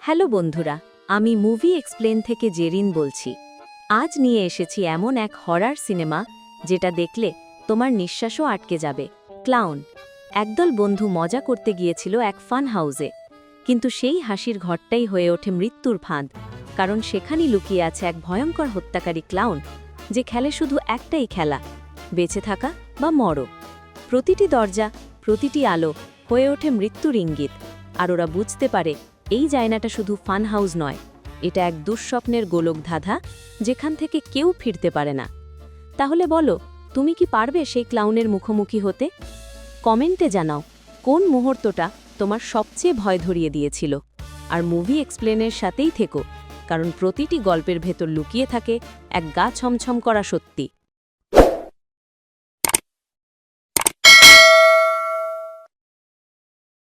Hello বন্ধুরা, আমি movie explain থেকে জেরিন বলছি। আজ নিয়ে এসেছি এমন এক হরার সিনেমা যেটা দেখলে তোমার নিঃশ্বাসও আটকে যাবে। ক্লাউন। একদল বন্ধু মজা করতে গিয়েছিল এক ফান হাউসে, কিন্তু সেই হাসির ঘরটাই হয়ে ওঠে মৃত্যুর ফাঁদ, কারণ সেখানেই লুকিয়ে আছে এক ভয়ঙ্কর হত্যাকারী ক্লাউন, যে খেলে শুধু একটাই খেলা, বেঁচে থাকা বা মরো। প্রতিটি দরজা, প্রতিটি আলো হয়ে ওঠে মৃত্যুর ইঙ্গিত, আর ওরা বুঝতে পারে এই জায়গাটা শুধু ফান হাউস নয়, এটা এক দুঃস্বপ্নের গোলকধাঁধা, যেখান থেকে কেউ ফিরতে পারে না। তাহলে বলো, তুমি কি পারবে সেই ক্লাউনের মুখোমুখি হতে? কমেন্টে জানাও কোন মুহূর্তটা তোমার সবচেয়ে ভয় ধরিয়ে দিয়েছিল। আর মুভি এক্সপ্লেনের সাথেই থেকো, কারণ প্রতিটি গল্পের ভেতর লুকিয়ে থাকে এক গা ছমছম করা সত্যি।